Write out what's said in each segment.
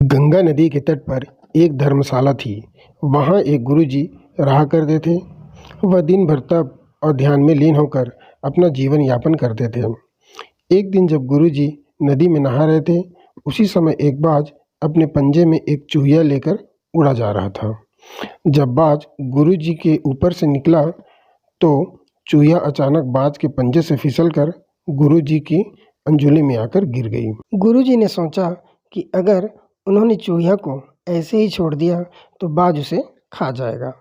गंगा नदी के तट पर एक धर्मशाला थी। वहाँ एक गुरुजी रहा करते थे। वह दिन भर तप और ध्यान में लीन होकर अपना जीवन यापन करते थे। एक दिन जब गुरुजी नदी में नहा रहे थे, उसी समय एक बाज अपने पंजे में एक चूहिया लेकर उड़ा जा रहा था। जब बाज गुरुजी के ऊपर से निकला तो चूहिया अचानक बाज के पंजे से फिसलकर गुरुजी की अंजुली में आकर गिर गई। गुरुजी ने सोचा कि अगर उन्होंने चूहिया को ऐसे ही छोड़ दिया तो बाज उसे खा जाएगा।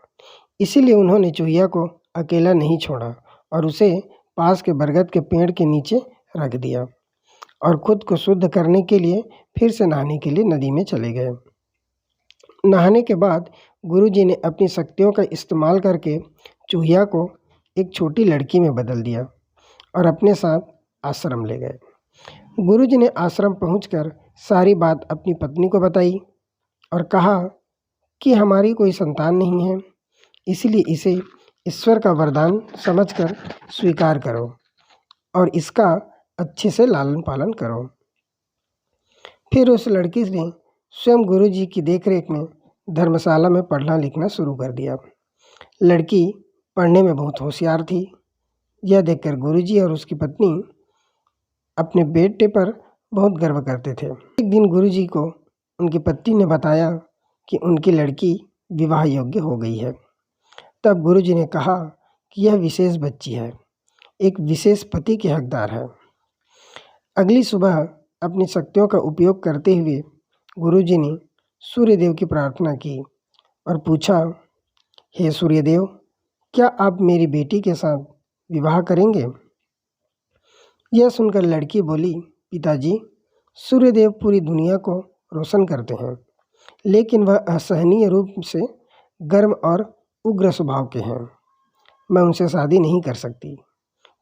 इसीलिए उन्होंने चूहिया को अकेला नहीं छोड़ा और उसे पास के बरगद के पेड़ के नीचे रख दिया और खुद को शुद्ध करने के लिए फिर से नहाने के लिए नदी में चले गए। नहाने के बाद गुरुजी ने अपनी शक्तियों का इस्तेमाल करके चूहिया को एक छोटी लड़की में बदल दिया और अपने साथ आश्रम ले गए। गुरुजी ने आश्रम पहुंचकर सारी बात अपनी पत्नी को बताई और कहा कि हमारी कोई संतान नहीं है, इसलिए इसे ईश्वर का वरदान समझकर स्वीकार करो और इसका अच्छे से लालन पालन करो। फिर उस लड़की ने स्वयं गुरुजी की देखरेख में धर्मशाला में पढ़ना लिखना शुरू कर दिया। लड़की पढ़ने में बहुत होशियार थी। यह देखकर गुरुजी और उसकी पत्नी अपने बेटे पर बहुत गर्व करते थे। एक दिन गुरुजी को उनकी पत्नी ने बताया कि उनकी लड़की विवाह योग्य हो गई है। तब गुरुजी ने कहा कि यह विशेष बच्ची है, एक विशेष पति की हकदार है। अगली सुबह अपनी शक्तियों का उपयोग करते हुए गुरुजी ने सूर्यदेव की प्रार्थना की और पूछा, हे सूर्यदेव, क्या आप मेरी बेटी के साथ विवाह करेंगे? यह सुनकर लड़की बोली, पिताजी, सूर्यदेव पूरी दुनिया को रोशन करते हैं, लेकिन वह असहनीय रूप से गर्म और उग्र स्वभाव के हैं। मैं उनसे शादी नहीं कर सकती।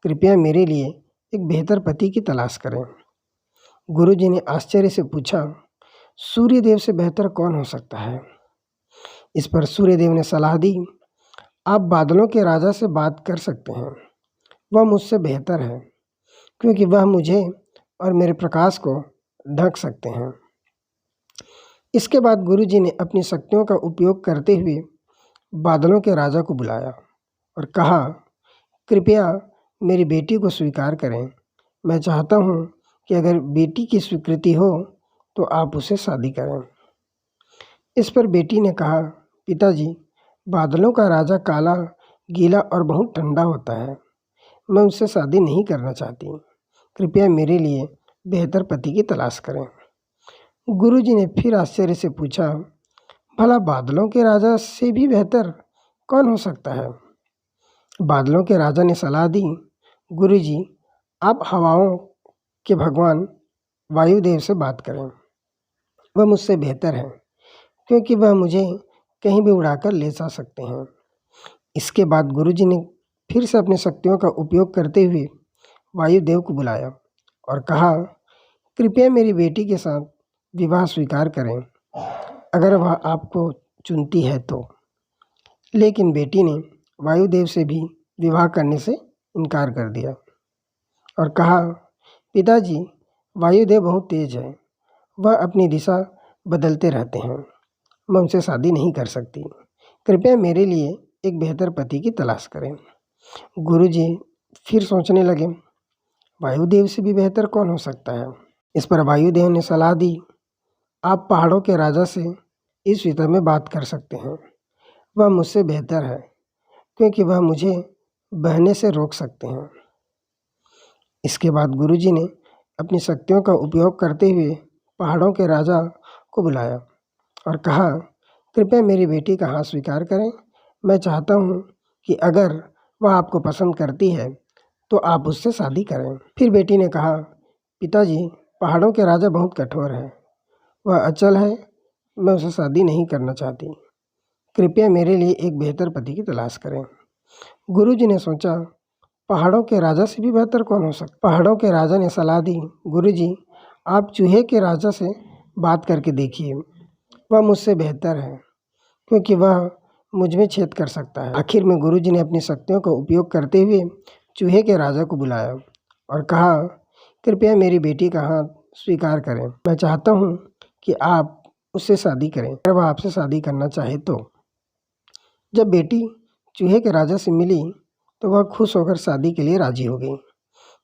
कृपया मेरे लिए एक बेहतर पति की तलाश करें। गुरुजी ने आश्चर्य से पूछा, सूर्यदेव से बेहतर कौन हो सकता है? इस पर सूर्यदेव ने सलाह दी, आप बादलों के राजा से बात कर सकते हैं। वह मुझसे बेहतर है क्योंकि वह मुझे और मेरे प्रकाश को ढक सकते हैं। इसके बाद गुरुजी ने अपनी शक्तियों का उपयोग करते हुए बादलों के राजा को बुलाया और कहा, कृपया मेरी बेटी को स्वीकार करें। मैं चाहता हूँ कि अगर बेटी की स्वीकृति हो तो आप उसे शादी करें। इस पर बेटी ने कहा, पिताजी, बादलों का राजा काला, गीला और बहुत ठंडा होता है। मैं उससे शादी नहीं करना चाहती। कृपया मेरे लिए बेहतर पति की तलाश करें। गुरुजी ने फिर आश्चर्य से पूछा, भला बादलों के राजा से भी बेहतर कौन हो सकता है? बादलों के राजा ने सलाह दी, गुरुजी, आप हवाओं के भगवान वायुदेव से बात करें। वह मुझसे बेहतर है क्योंकि वह मुझे कहीं भी उड़ाकर ले जा सकते हैं। इसके बाद गुरुजी ने फिर से अपनी शक्तियों का उपयोग करते हुए वायुदेव को बुलाया और कहा, कृपया मेरी बेटी के साथ विवाह स्वीकार करें अगर वह आपको चुनती है तो। लेकिन बेटी ने वायुदेव से भी विवाह करने से इनकार कर दिया और कहा, पिताजी, वायुदेव बहुत तेज है। वह अपनी दिशा बदलते रहते हैं। मैं उनसे शादी नहीं कर सकती। कृपया मेरे लिए एक बेहतर पति की तलाश करें। गुरुजी फिर सोचने लगे, वायुदेव से भी बेहतर कौन हो सकता है? इस पर वायुदेव ने सलाह दी, आप पहाड़ों के राजा से इस विषय में बात कर सकते हैं। वह मुझसे बेहतर है क्योंकि वह मुझे बहने से रोक सकते हैं। इसके बाद गुरुजी ने अपनी शक्तियों का उपयोग करते हुए पहाड़ों के राजा को बुलाया और कहा, कृपया मेरी बेटी का हाथ स्वीकार करें। मैं चाहता हूँ कि अगर वह आपको पसंद करती है तो आप उससे शादी करें। फिर बेटी ने कहा, पिताजी, पहाड़ों के राजा बहुत कठोर है। वह अचल है। मैं उससे शादी नहीं करना चाहती। कृपया मेरे लिए एक बेहतर पति की तलाश करें। गुरुजी ने सोचा, पहाड़ों के राजा से भी बेहतर कौन हो सकता? पहाड़ों के राजा ने सलाह दी, गुरुजी, आप चूहे के राजा से बात करके देखिए। वह मुझसे बेहतर है क्योंकि वह मुझ में छेद कर सकता है। आखिर में गुरुजी ने अपनी शक्तियों का उपयोग करते हुए चूहे के राजा को बुलाया और कहा, कृपया मेरी बेटी का हाथ स्वीकार करें। मैं चाहता हूँ कि आप उससे शादी करें अगर वह आपसे शादी करना चाहे तो। जब बेटी चूहे के राजा से मिली तो वह खुश होकर शादी के लिए राजी हो गई।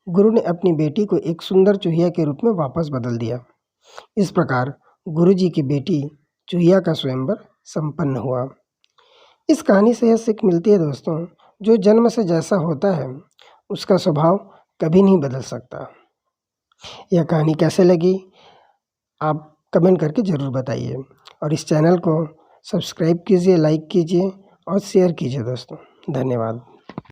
गुरु ने अपनी बेटी को एक सुंदर चूहिया के रूप में वापस बदल दिया। इस प्रकार गुरु जी की बेटी चूहिया का स्वयंवर संपन्न हुआ। इस कहानी से यह सीख मिलती है दोस्तों, जो जन्म से जैसा होता है उसका स्वभाव कभी नहीं बदल सकता। यह कहानी कैसे लगी आप कमेंट करके ज़रूर बताइए और इस चैनल को सब्सक्राइब कीजिए, लाइक कीजिए और शेयर कीजिए दोस्तों। धन्यवाद।